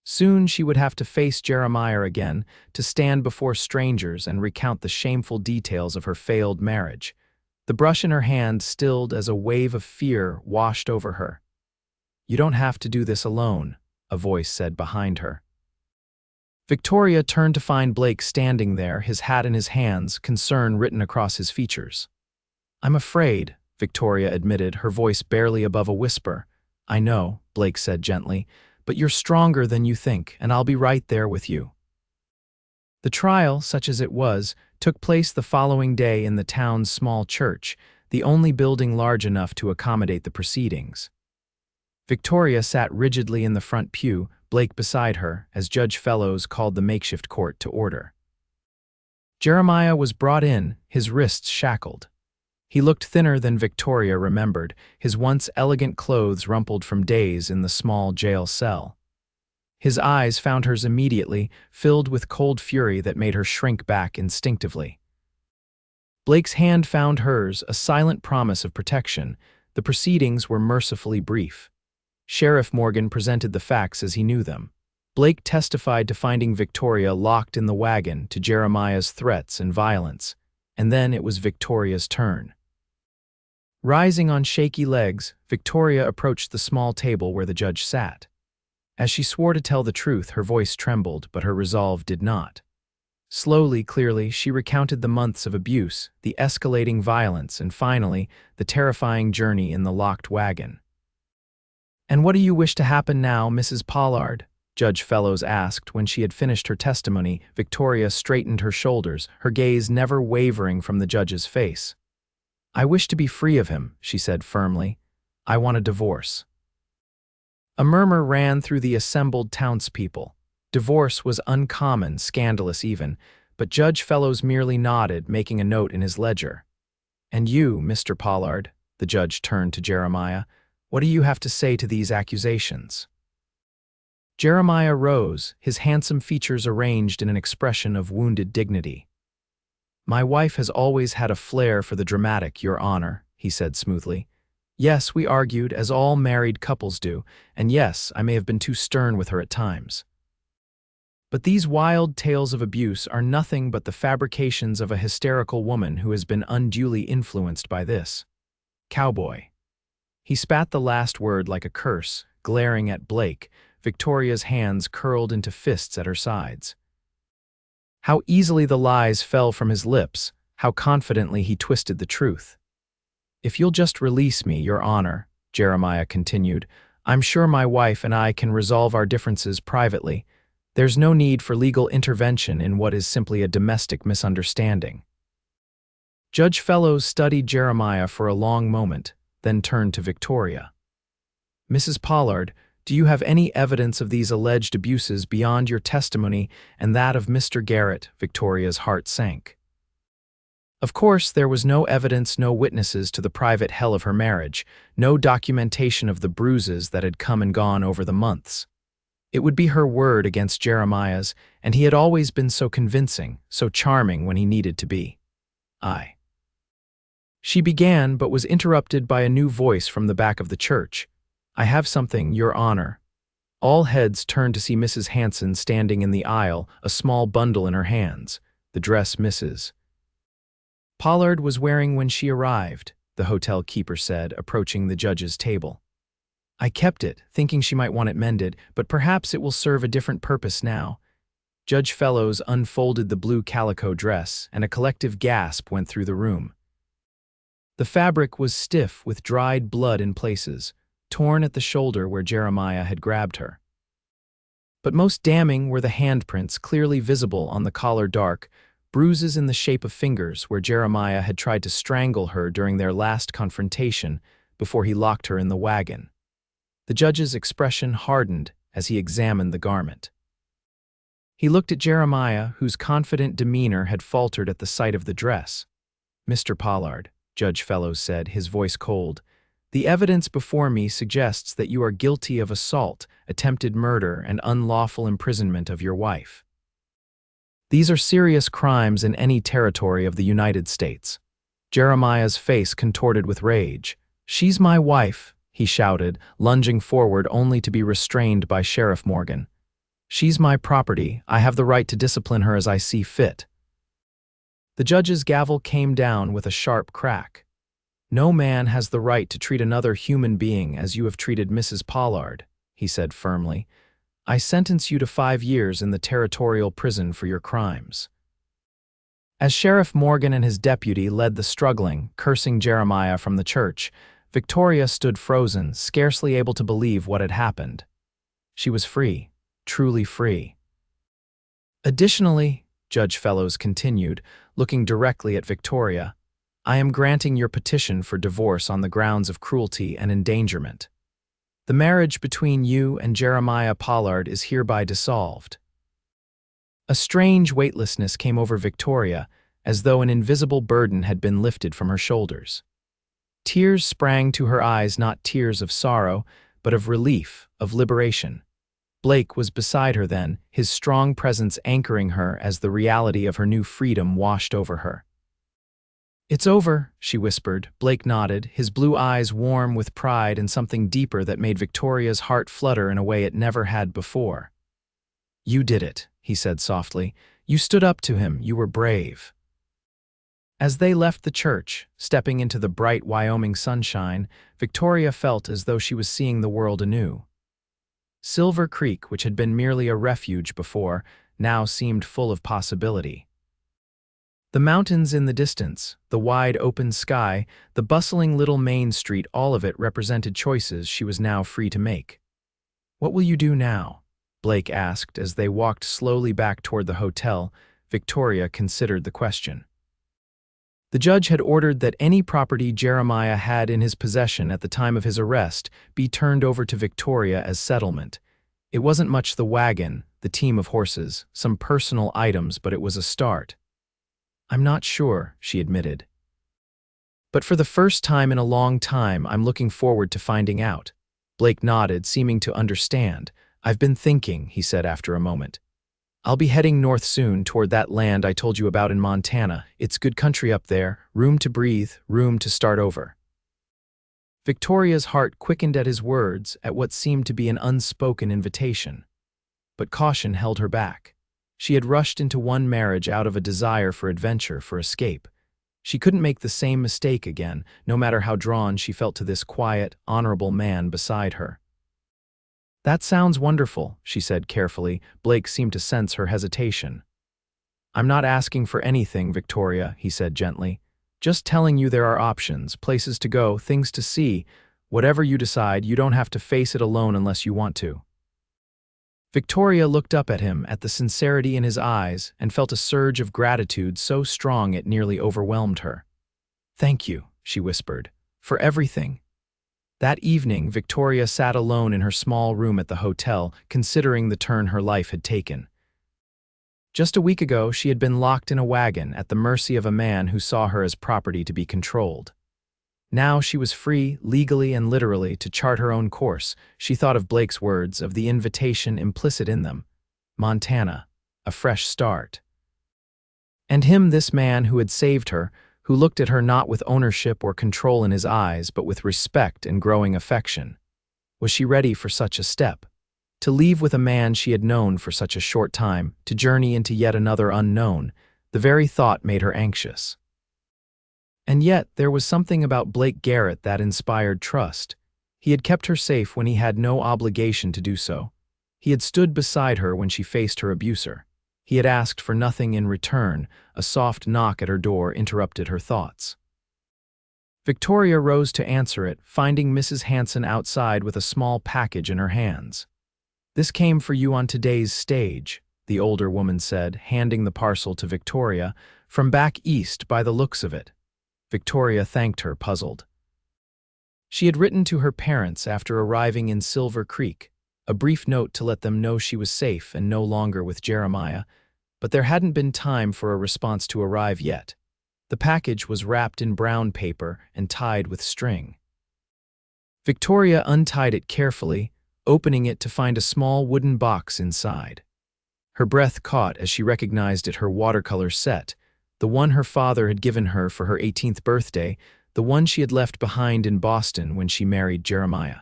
Speaker 1: Soon she would have to face Jeremiah again, to stand before strangers and recount the shameful details of her failed marriage. The brush in her hand stilled as a wave of fear washed over her. "You don't have to do this alone," a voice said behind her. Victoria turned to find Blake standing there, his hat in his hands, concern written across his features. "I'm afraid," Victoria admitted, her voice barely above a whisper. "I know," Blake said gently, "but you're stronger than you think, and I'll be right there with you." The trial, such as it was, took place the following day in the town's small church, the only building large enough to accommodate the proceedings. Victoria sat rigidly in the front pew, Blake beside her, as Judge Fellows called the makeshift court to order. Jeremiah was brought in, his wrists shackled. He looked thinner than Victoria remembered, his once elegant clothes rumpled from days in the small jail cell. His eyes found hers immediately, filled with cold fury that made her shrink back instinctively. Blake's hand found hers, a silent promise of protection. The proceedings were mercifully brief. Sheriff Morgan presented the facts as he knew them. Blake testified to finding Victoria locked in the wagon, to Jeremiah's threats and violence, and then it was Victoria's turn. Rising on shaky legs, Victoria approached the small table where the judge sat. As she swore to tell the truth, her voice trembled, but her resolve did not. Slowly, clearly, she recounted the months of abuse, the escalating violence, and finally, the terrifying journey in the locked wagon. "And what do you wish to happen now, Mrs. Pollard?" Judge Fellows asked. When she had finished her testimony, Victoria straightened her shoulders, her gaze never wavering from the judge's face. "I wish to be free of him," she said firmly. "I want a divorce." A murmur ran through the assembled townspeople. Divorce was uncommon, scandalous even, but Judge Fellows merely nodded, making a note in his ledger. "And you, Mr. Pollard," the judge turned to Jeremiah, "what do you have to say to these accusations?" Jeremiah rose, his handsome features arranged in an expression of wounded dignity. "My wife has always had a flair for the dramatic, Your Honor," he said smoothly. "Yes, we argued, as all married couples do, and yes, I may have been too stern with her at times. But these wild tales of abuse are nothing but the fabrications of a hysterical woman who has been unduly influenced by this. Cowboy." He spat the last word like a curse, glaring at Blake, Victoria's hands curled into fists at her sides. How easily the lies fell from his lips, how confidently he twisted the truth. "If you'll just release me, Your Honor," Jeremiah continued, "I'm sure my wife and I can resolve our differences privately. There's no need for legal intervention in what is simply a domestic misunderstanding." Judge Fellows studied Jeremiah for a long moment, then turned to Victoria. "Mrs. Pollard, do you have any evidence of these alleged abuses beyond your testimony and that of Mr. Garrett?" Victoria's heart sank. Of course, there was no evidence, no witnesses to the private hell of her marriage, no documentation of the bruises that had come and gone over the months. It would be her word against Jeremiah's, and he had always been so convincing, so charming when he needed to be. She began, but was interrupted by a new voice from the back of the church. "I have something, Your Honor." All heads turned to see Mrs. Hanson standing in the aisle, a small bundle in her hands, the dress Mrs. Pollard was wearing when she arrived, the hotel keeper said, approaching the judge's table. "I kept it, thinking she might want it mended, but perhaps it will serve a different purpose now." Judge Fellows unfolded the blue calico dress, and a collective gasp went through the room. The fabric was stiff with dried blood in places, torn at the shoulder where Jeremiah had grabbed her. But most damning were the handprints clearly visible on the collar, dark, bruises in the shape of fingers where Jeremiah had tried to strangle her during their last confrontation before he locked her in the wagon. The judge's expression hardened as he examined the garment. He looked at Jeremiah, whose confident demeanor had faltered at the sight of the dress. "Mr. Pollard," Judge Fellows said, his voice cold, "the evidence before me suggests that you are guilty of assault, attempted murder, and unlawful imprisonment of your wife. These are serious crimes in any territory of the United States." Jeremiah's face contorted with rage. "She's my wife," he shouted, lunging forward only to be restrained by Sheriff Morgan. "She's my property. I have the right to discipline her as I see fit." The judge's gavel came down with a sharp crack. "No man has the right to treat another human being as you have treated Mrs. Pollard," he said firmly. I sentence you to 5 years in the territorial prison for your crimes." As Sheriff Morgan and his deputy led the struggling, cursing Jeremiah from the church, Victoria stood frozen, scarcely able to believe what had happened. She was free, truly free. "Additionally," Judge Fellows continued, looking directly at Victoria, "I am granting your petition for divorce on the grounds of cruelty and endangerment. The marriage between you and Jeremiah Pollard is hereby dissolved." A strange weightlessness came over Victoria, as though an invisible burden had been lifted from her shoulders. Tears sprang to her eyes, not tears of sorrow, but of relief, of liberation. Blake was beside her then, his strong presence anchoring her as the reality of her new freedom washed over her. "It's over," she whispered. Blake nodded, his blue eyes warm with pride and something deeper that made Victoria's heart flutter in a way it never had before. "You did it," he said softly. "You stood up to him. You were brave." As they left the church, stepping into the bright Wyoming sunshine, Victoria felt as though she was seeing the world anew. Silver Creek, which had been merely a refuge before, now seemed full of possibility. The mountains in the distance, the wide open sky, the bustling little Main Street, all of it represented choices she was now free to make. "What will you do now?" Blake asked as they walked slowly back toward the hotel. Victoria considered the question. The judge had ordered that any property Jeremiah had in his possession at the time of his arrest be turned over to Victoria as settlement. It wasn't much: the wagon, the team of horses, some personal items, but it was a start. "I'm not sure," she admitted. "But for the first time in a long time, I'm looking forward to finding out." Blake nodded, seeming to understand. "I've been thinking," he said after a moment. "I'll be heading north soon, toward that land I told you about in Montana. It's good country up there, room to breathe, room to start over." Victoria's heart quickened at his words, at what seemed to be an unspoken invitation. But caution held her back. She had rushed into one marriage out of a desire for adventure, for escape. She couldn't make the same mistake again, no matter how drawn she felt to this quiet, honorable man beside her. "That sounds wonderful," she said carefully. Blake seemed to sense her hesitation. "I'm not asking for anything, Victoria," he said gently. "Just telling you there are options, places to go, things to see. Whatever you decide, you don't have to face it alone unless you want to." Victoria looked up at him, at the sincerity in his eyes, and felt a surge of gratitude so strong it nearly overwhelmed her. "Thank you," she whispered, "for everything." That evening, Victoria sat alone in her small room at the hotel, considering the turn her life had taken. Just a week ago, she had been locked in a wagon, at the mercy of a man who saw her as property to be controlled. Now she was free, legally and literally, to chart her own course. She thought of Blake's words, of the invitation implicit in them. Montana, a fresh start. And him, this man who had saved her, who looked at her not with ownership or control in his eyes, but with respect and growing affection. Was she ready for such a step? To leave with a man she had known for such a short time, to journey into yet another unknown, the very thought made her anxious. And yet, there was something about Blake Garrett that inspired trust. He had kept her safe when he had no obligation to do so. He had stood beside her when she faced her abuser. He had asked for nothing in return. A soft knock at her door interrupted her thoughts. Victoria rose to answer it, finding Mrs. Hanson outside with a small package in her hands. "This came for you on today's stage," the older woman said, handing the parcel to Victoria, "from back east by the looks of it." Victoria thanked her, puzzled. She had written to her parents after arriving in Silver Creek, a brief note to let them know she was safe and no longer with Jeremiah, but there hadn't been time for a response to arrive yet. The package was wrapped in brown paper and tied with string. Victoria untied it carefully, opening it to find a small wooden box inside. Her breath caught as she recognized it, her watercolor set, the one her father had given her for her 18th birthday, the one she had left behind in Boston when she married Jeremiah.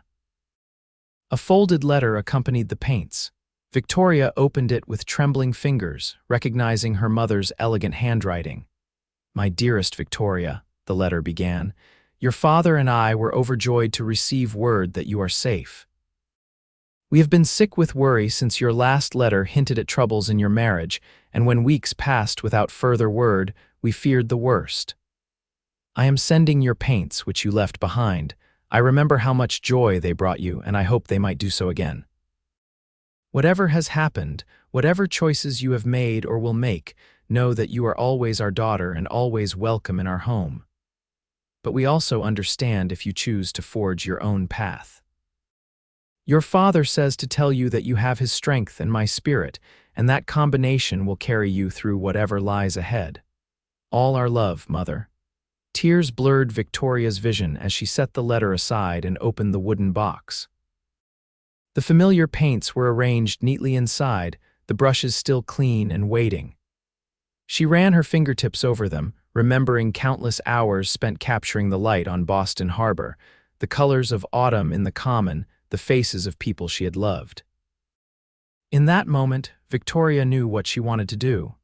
Speaker 1: A folded letter accompanied the paints. Victoria opened it with trembling fingers, recognizing her mother's elegant handwriting. "My dearest Victoria," the letter began, "your father and I were overjoyed to receive word that you are safe. We have been sick with worry since your last letter hinted at troubles in your marriage, and when weeks passed without further word, we feared the worst. I am sending your paints, which you left behind. I remember how much joy they brought you, and I hope they might do so again. Whatever has happened, whatever choices you have made or will make, know that you are always our daughter and always welcome in our home. But we also understand if you choose to forge your own path. Your father says to tell you that you have his strength and my spirit, and that combination will carry you through whatever lies ahead. All our love, Mother. Tears blurred Victoria's vision as she set the letter aside and opened the wooden box. The familiar paints were arranged neatly inside, the brushes still clean and waiting. She ran her fingertips over them, remembering countless hours spent capturing the light on Boston Harbor, the colors of autumn in the common, the faces of people she had loved. In that moment, Victoria knew what she wanted to do.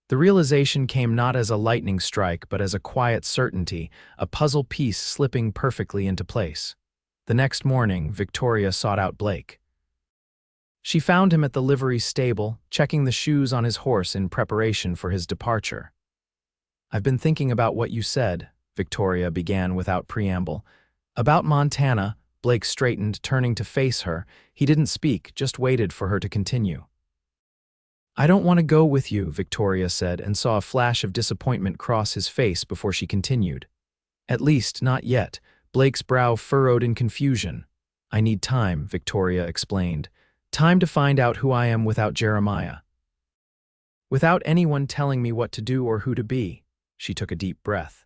Speaker 1: The realization came not as a lightning strike, but as a quiet certainty, a puzzle piece slipping perfectly into place. The next morning, Victoria sought out Blake. She found him at the livery stable, checking the shoes on his horse in preparation for his departure. "I've been thinking about what you said," Victoria began without preamble. "About Montana." Blake straightened, turning to face her. He didn't speak, just waited for her to continue. "I don't want to go with you," Victoria said, and saw a flash of disappointment cross his face before she continued. "At least, not yet." Blake's brow furrowed in confusion. "I need time," Victoria explained. "Time to find out who I am without Jeremiah. Without anyone telling me what to do or who to be." She took a deep breath.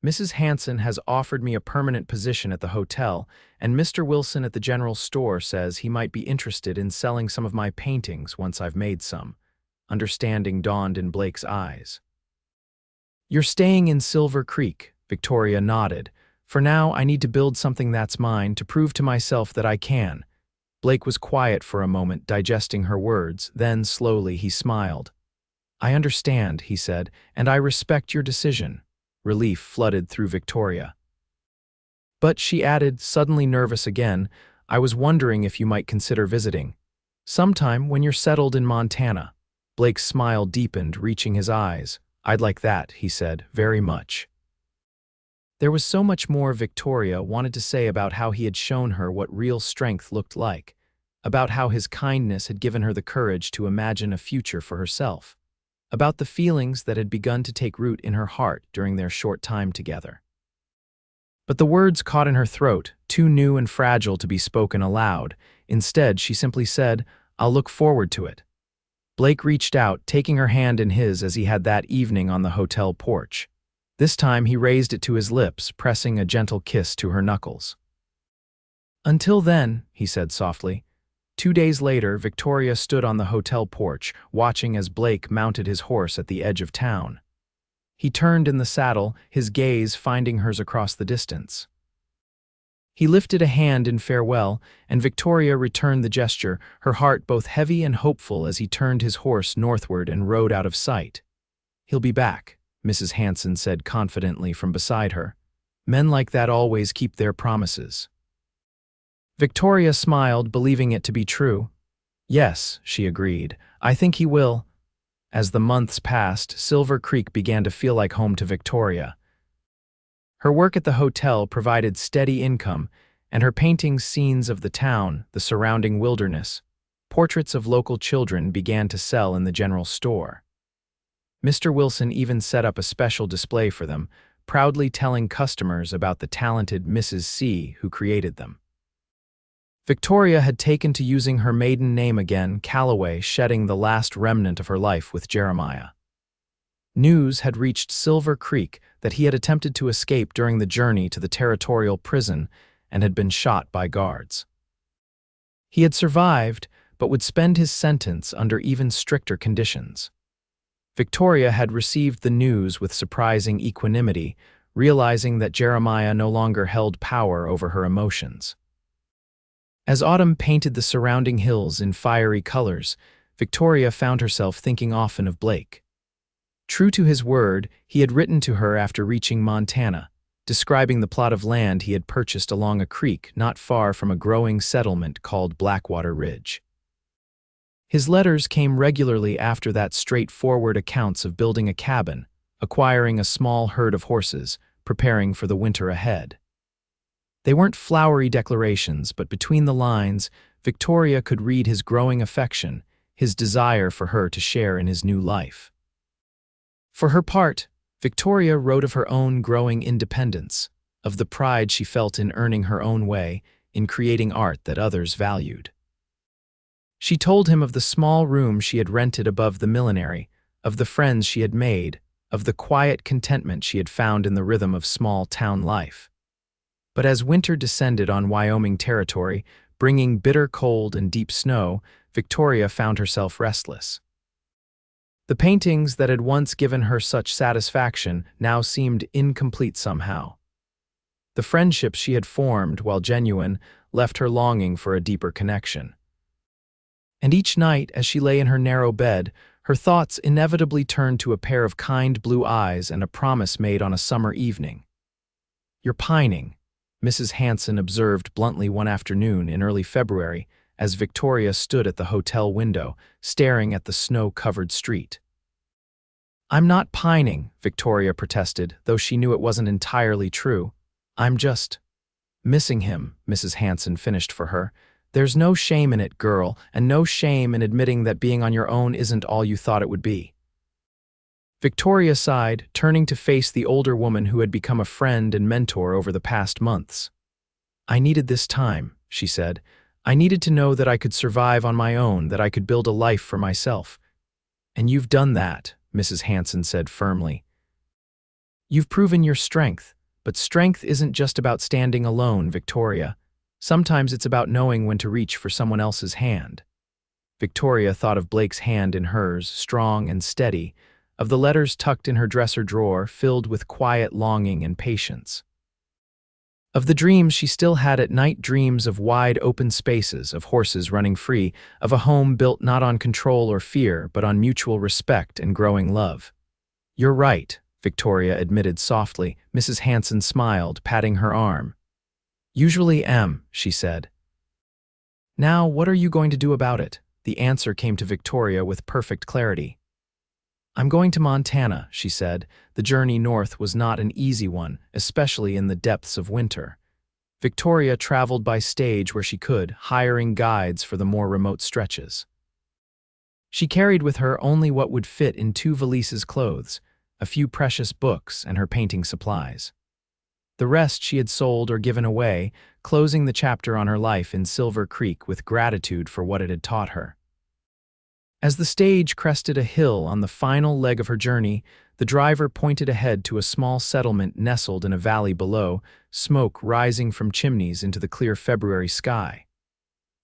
Speaker 1: "Mrs. Hanson has offered me a permanent position at the hotel, and Mr. Wilson at the general store says he might be interested in selling some of my paintings once I've made some." Understanding dawned in Blake's eyes. "You're staying in Silver Creek," Victoria nodded. "For now, I need to build something that's mine to prove to myself that I can." Blake was quiet for a moment, digesting her words. Then, slowly, he smiled. "I understand," he said, "and I respect your decision." Relief flooded through Victoria. "But," she added, suddenly nervous again, "I was wondering if you might consider visiting. Sometime when you're settled in Montana." Blake's smile deepened, reaching his eyes. "I'd like that," he said, "very much." There was so much more Victoria wanted to say about how he had shown her what real strength looked like, about how his kindness had given her the courage to imagine a future for herself, about the feelings that had begun to take root in her heart during their short time together. But the words caught in her throat, too new and fragile to be spoken aloud. Instead, she simply said, "I'll look forward to it." Blake reached out, taking her hand in his as he had that evening on the hotel porch. This time he raised it to his lips, pressing a gentle kiss to her knuckles. "Until then," he said softly. 2 days later, Victoria stood on the hotel porch, watching as Blake mounted his horse at the edge of town. He turned in the saddle, his gaze finding hers across the distance. He lifted a hand in farewell, and Victoria returned the gesture, her heart both heavy and hopeful as he turned his horse northward and rode out of sight. "He'll be back," Mrs. Hanson said confidently from beside her. "Men like that always keep their promises." Victoria smiled, believing it to be true. "Yes," she agreed, "I think he will." As the months passed, Silver Creek began to feel like home to Victoria. Her work at the hotel provided steady income, and her paintings scenes of the town, the surrounding wilderness. Portraits of local children began to sell in the general store. Mr. Wilson even set up a special display for them, proudly telling customers about the talented Mrs. C who created them. Victoria had taken to using her maiden name again, Calloway, shedding the last remnant of her life with Jeremiah. News had reached Silver Creek that he had attempted to escape during the journey to the territorial prison and had been shot by guards. He had survived, but would spend his sentence under even stricter conditions. Victoria had received the news with surprising equanimity, realizing that Jeremiah no longer held power over her emotions. As autumn painted the surrounding hills in fiery colors, Victoria found herself thinking often of Blake. True to his word, he had written to her after reaching Montana, describing the plot of land he had purchased along a creek not far from a growing settlement called Blackwater Ridge. His letters came regularly after that straightforward accounts of building a cabin, acquiring a small herd of horses, preparing for the winter ahead. They weren't flowery declarations, but between the lines, Victoria could read his growing affection, his desire for her to share in his new life. For her part, Victoria wrote of her own growing independence, of the pride she felt in earning her own way, in creating art that others valued. She told him of the small room she had rented above the millinery, of the friends she had made, of the quiet contentment she had found in the rhythm of small-town life. But as winter descended on Wyoming Territory, bringing bitter cold and deep snow, Victoria found herself restless. The paintings that had once given her such satisfaction now seemed incomplete somehow. The friendships she had formed, while genuine, left her longing for a deeper connection. And each night, as she lay in her narrow bed, her thoughts inevitably turned to a pair of kind blue eyes and a promise made on a summer evening. "You're pining," Mrs. Hanson observed bluntly one afternoon in early February as Victoria stood at the hotel window, staring at the snow-covered street. "I'm not pining," Victoria protested, though she knew it wasn't entirely true. "I'm just missing him," Mrs. Hanson finished for her. "There's no shame in it, girl, and no shame in admitting that being on your own isn't all you thought it would be." Victoria sighed, turning to face the older woman who had become a friend and mentor over the past months. "I needed this time," she said. "I needed to know that I could survive on my own, that I could build a life for myself." "And you've done that," Mrs. Hanson said firmly. "You've proven your strength, but strength isn't just about standing alone, Victoria. Sometimes it's about knowing when to reach for someone else's hand." Victoria thought of Blake's hand in hers, strong and steady, of the letters tucked in her dresser drawer, filled with quiet longing and patience. Of the dreams she still had at night, dreams of wide open spaces, of horses running free, of a home built not on control or fear, but on mutual respect and growing love. "You're right," Victoria admitted softly. Mrs. Hanson smiled, patting her arm. "Usually am," she said. "Now, what are you going to do about it?" The answer came to Victoria with perfect clarity. "I'm going to Montana," she said. The journey north was not an easy one, especially in the depths of winter. Victoria traveled by stage where she could, hiring guides for the more remote stretches. She carried with her only what would fit in 2 valises' clothes, a few precious books and her painting supplies. The rest she had sold or given away, closing the chapter on her life in Silver Creek with gratitude for what it had taught her. As the stage crested a hill on the final leg of her journey, the driver pointed ahead to a small settlement nestled in a valley below, smoke rising from chimneys into the clear February sky.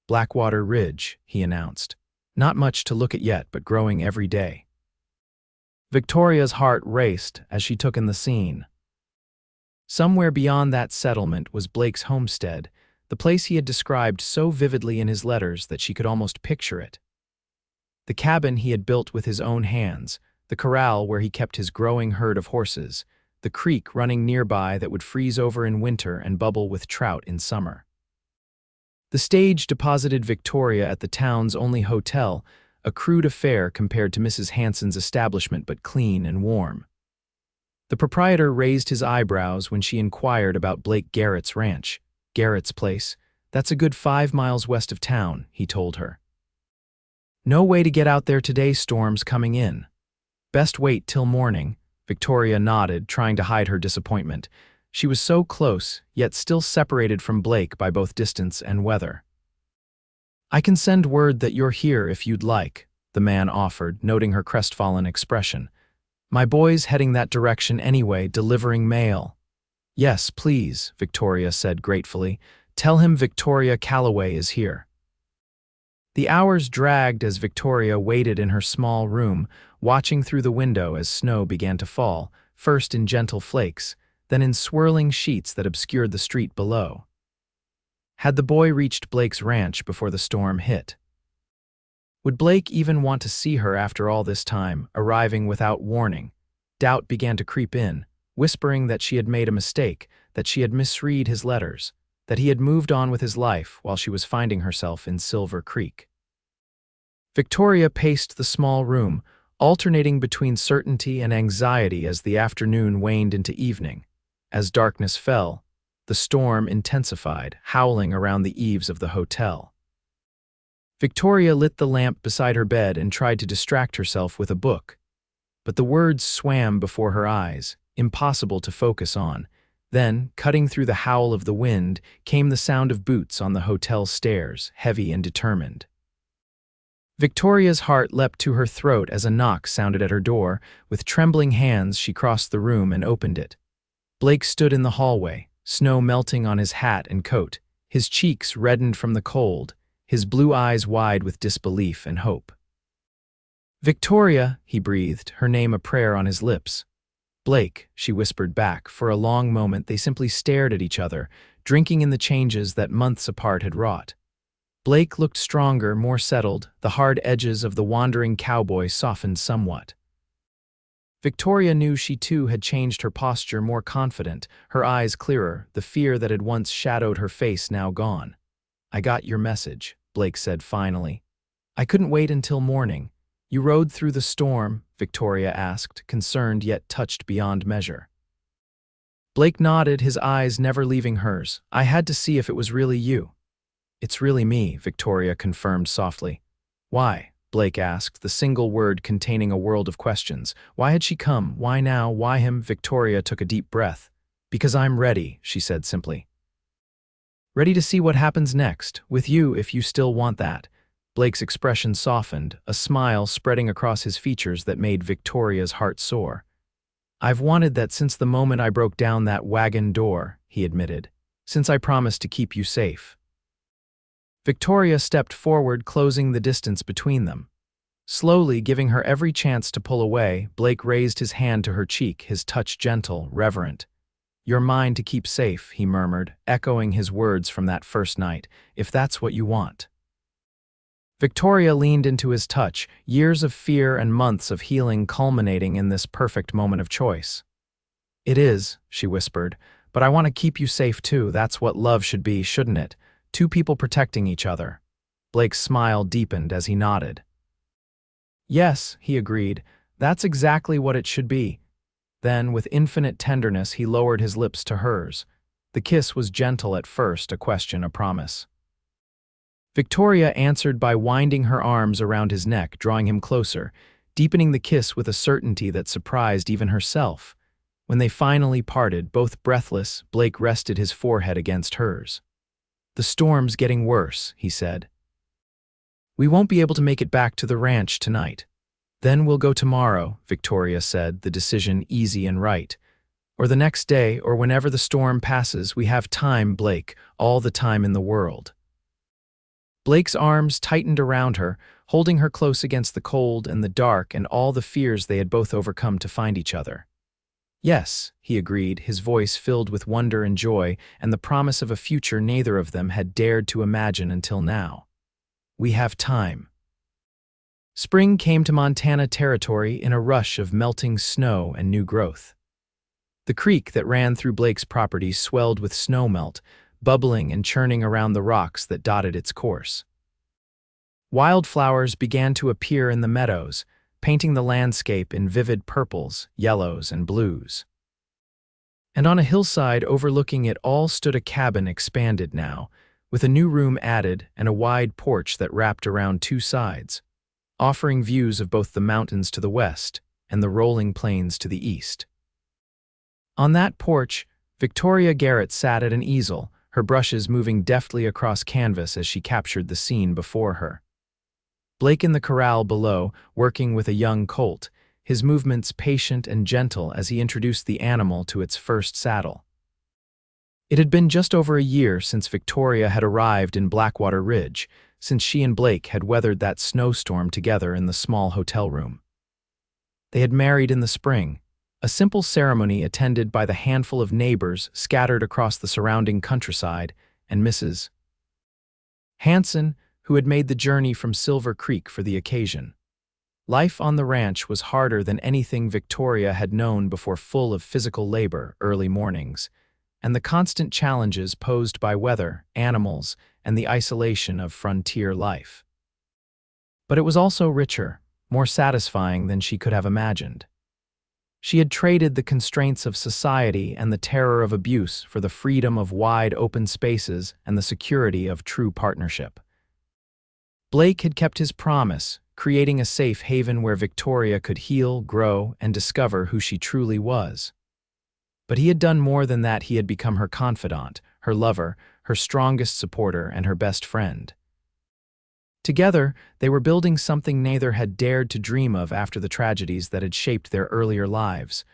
Speaker 1: "Blackwater Ridge," he announced. "Not much to look at yet, but growing every day." Victoria's heart raced as she took in the scene. Somewhere beyond that settlement was Blake's homestead, the place he had described so vividly in his letters that she could almost picture it. The cabin he had built with his own hands, the corral where he kept his growing herd of horses, the creek running nearby that would freeze over in winter and bubble with trout in summer. The stage deposited Victoria at the town's only hotel, a crude affair compared to Mrs. Hanson's establishment, but clean and warm. The proprietor raised his eyebrows when she inquired about Blake Garrett's ranch. "Garrett's place? That's a good 5 miles west of town," he told her. "No way to get out there today, storms coming in. Best wait till morning." Victoria nodded, trying to hide her disappointment. She was so close, yet still separated from Blake by both distance and weather. "I can send word that you're here if you'd like," the man offered, noting her crestfallen expression. "My boy's heading that direction anyway, delivering mail." "Yes, please," Victoria said gratefully. "Tell him Victoria Calloway is here." The hours dragged as Victoria waited in her small room, watching through the window as snow began to fall, first in gentle flakes, then in swirling sheets that obscured the street below. Had the boy reached Blake's ranch before the storm hit? Would Blake even want to see her after all this time, arriving without warning? Doubt began to creep in. whispering that she had made a mistake, that she had misread his letters, that he had moved on with his life while she was finding herself in Silver Creek. Victoria paced the small room, alternating between certainty and anxiety as the afternoon waned into evening. As darkness fell, the storm intensified, howling around the eaves of the hotel. Victoria lit the lamp beside her bed and tried to distract herself with a book. But the words swam before her eyes, impossible to focus on. Then, cutting through the howl of the wind, came the sound of boots on the hotel stairs, heavy and determined. Victoria's heart leapt to her throat as a knock sounded at her door. With trembling hands, she crossed the room and opened it. Blake stood in the hallway, snow melting on his hat and coat, his cheeks reddened from the cold, his blue eyes wide with disbelief and hope. "Victoria," he breathed, her name a prayer on his lips. "Blake," she whispered back. For a long moment they simply stared at each other, drinking in the changes that months apart had wrought. Blake looked stronger, more settled, the hard edges of the wandering cowboy softened somewhat. Victoria knew she too had changed, her posture more confident, her eyes clearer, the fear that had once shadowed her face now gone. "I got your message," Blake said finally. "I couldn't wait until morning." "You rode through the storm?" Victoria asked, concerned yet touched beyond measure. Blake nodded, his eyes never leaving hers. "I had to see if it was really you." "It's really me," Victoria confirmed softly. "Why?" Blake asked, the single word containing a world of questions. Why had she come? Why now? Why him? Victoria took a deep breath. "Because I'm ready," she said simply. "Ready to see what happens next, with you if you still want that." Blake's expression softened, a smile spreading across his features that made Victoria's heart soar. "I've wanted that since the moment I broke down that wagon door," he admitted, "since I promised to keep you safe." Victoria stepped forward, closing the distance between them. Slowly, giving her every chance to pull away, Blake raised his hand to her cheek, his touch gentle, reverent. "You're mine to keep safe," he murmured, echoing his words from that first night, "if that's what you want." Victoria leaned into his touch, years of fear and months of healing culminating in this perfect moment of choice. "It is," she whispered, "but I want to keep you safe too. That's what love should be, shouldn't it? Two people protecting each other." Blake's smile deepened as he nodded. "Yes," he agreed, "that's exactly what it should be." Then, with infinite tenderness, he lowered his lips to hers. The kiss was gentle at first, a question, a promise. Victoria answered by winding her arms around his neck, drawing him closer, deepening the kiss with a certainty that surprised even herself. When they finally parted, both breathless, Blake rested his forehead against hers. "The storm's getting worse," he said. "We won't be able to make it back to the ranch tonight. Then we'll go tomorrow," Victoria said, the decision easy and right. "Or the next day, or whenever the storm passes. We have time, Blake, all the time in the world." Blake's arms tightened around her, holding her close against the cold and the dark and all the fears they had both overcome to find each other. "Yes," he agreed, his voice filled with wonder and joy and the promise of a future neither of them had dared to imagine until now. "We have time." Spring came to Montana Territory in a rush of melting snow and new growth. The creek that ran through Blake's property swelled with snowmelt, bubbling and churning around the rocks that dotted its course. Wildflowers began to appear in the meadows, painting the landscape in vivid purples, yellows, and blues. And on a hillside overlooking it all stood a cabin expanded now, with a new room added and a wide porch that wrapped around two sides, offering views of both the mountains to the west and the rolling plains to the east. On that porch, Victoria Garrett sat at an easel, her brushes moving deftly across canvas as she captured the scene before her. Blake in the corral below, working with a young colt, his movements patient and gentle as he introduced the animal to its first saddle. It had been just over a year since Victoria had arrived in Blackwater Ridge, since she and Blake had weathered that snowstorm together in the small hotel room. They had married in the spring, a simple ceremony attended by the handful of neighbors scattered across the surrounding countryside, and Mrs. Hanson, who had made the journey from Silver Creek for the occasion. Life on the ranch was harder than anything Victoria had known before, full of physical labor, early mornings, and the constant challenges posed by weather, animals, and the isolation of frontier life. But it was also richer, more satisfying than she could have imagined. She had traded the constraints of society and the terror of abuse for the freedom of wide open spaces and the security of true partnership. Blake had kept his promise, creating a safe haven where Victoria could heal, grow, and discover who she truly was. But he had done more than that. He had become her confidant, her lover, her strongest supporter, and her best friend. Together, they were building something neither had dared to dream of after the tragedies that had shaped their earlier lives.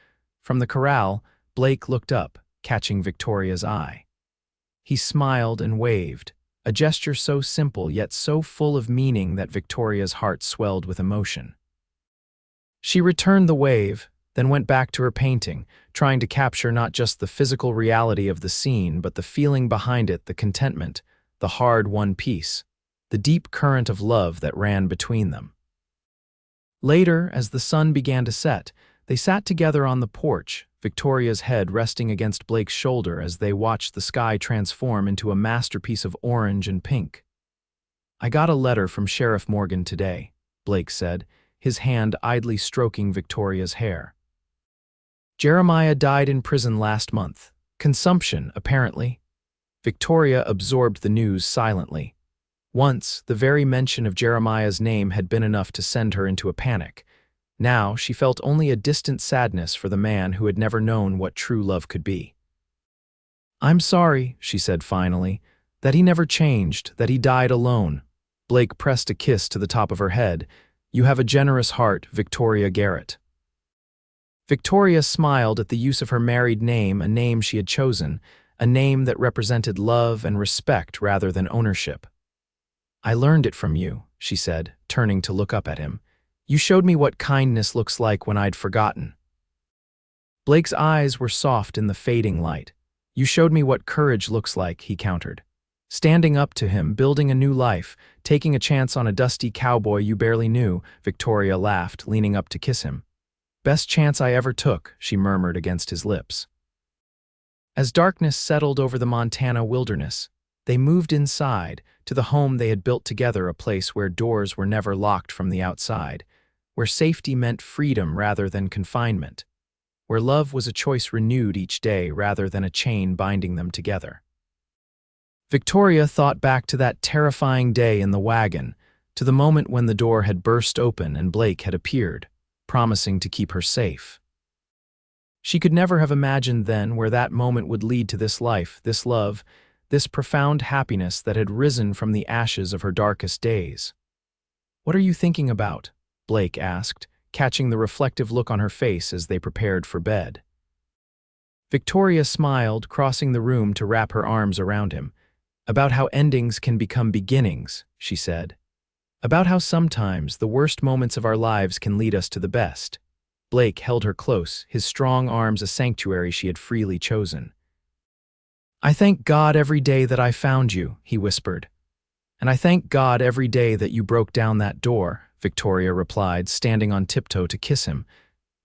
Speaker 1: From the corral, Blake looked up, catching Victoria's eye. He smiled and waved, a gesture so simple yet so full of meaning that Victoria's heart swelled with emotion. She returned the wave, then went back to her painting, trying to capture not just the physical reality of the scene but the feeling behind it, the contentment, the hard-won peace, the deep current of love that ran between them. Later, as the sun began to set, they sat together on the porch, Victoria's head resting against Blake's shoulder as they watched the sky transform into a masterpiece of orange and pink. "I got a letter from Sheriff Morgan today," Blake said, his hand idly stroking Victoria's hair. "Jeremiah died in prison last month. Consumption, apparently." Victoria absorbed the news silently. Once, the very mention of Jeremiah's name had been enough to send her into a panic. Now, she felt only a distant sadness for the man who had never known what true love could be. "I'm sorry," she said finally, "that he never changed, that he died alone." Blake pressed a kiss to the top of her head. "You have a generous heart, Victoria Garrett." Victoria smiled at the use of her married name, a name she had chosen, a name that represented love and respect rather than ownership. "I learned it from you," she said, turning to look up at him. "You showed me what kindness looks like when I'd forgotten." Blake's eyes were soft in the fading light. "You showed me what courage looks like," he countered. "Standing up to him, building a new life, taking a chance on a dusty cowboy you barely knew," Victoria laughed, leaning up to kiss him. "Best chance I ever took," she murmured against his lips. As darkness settled over the Montana wilderness, they moved inside, to the home they had built together, a place where doors were never locked from the outside, where safety meant freedom rather than confinement, where love was a choice renewed each day rather than a chain binding them together. Victoria thought back to that terrifying day in the wagon, to the moment when the door had burst open and Blake had appeared, promising to keep her safe. She could never have imagined then where that moment would lead to this life, this love, this profound happiness that had risen from the ashes of her darkest days. "What are you thinking about?" Blake asked, catching the reflective look on her face as they prepared for bed. Victoria smiled, crossing the room to wrap her arms around him. "About how endings can become beginnings," she said. "About how sometimes the worst moments of our lives can lead us to the best." Blake held her close, his strong arms a sanctuary she had freely chosen. "I thank God every day that I found you," he whispered. "And I thank God every day that you broke down that door," Victoria replied, standing on tiptoe to kiss him.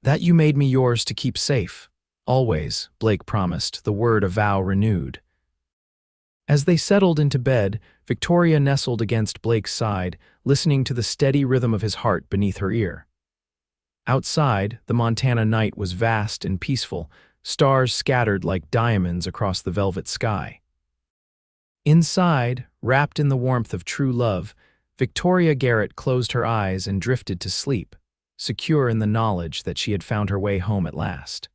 Speaker 1: "That you made me yours to keep safe. Always," Blake promised, the word a vow renewed. As they settled into bed, Victoria nestled against Blake's side, listening to the steady rhythm of his heart beneath her ear. Outside, the Montana night was vast and peaceful, stars scattered like diamonds across the velvet sky. Inside, wrapped in the warmth of true love, Victoria Garrett closed her eyes and drifted to sleep, secure in the knowledge that she had found her way home at last.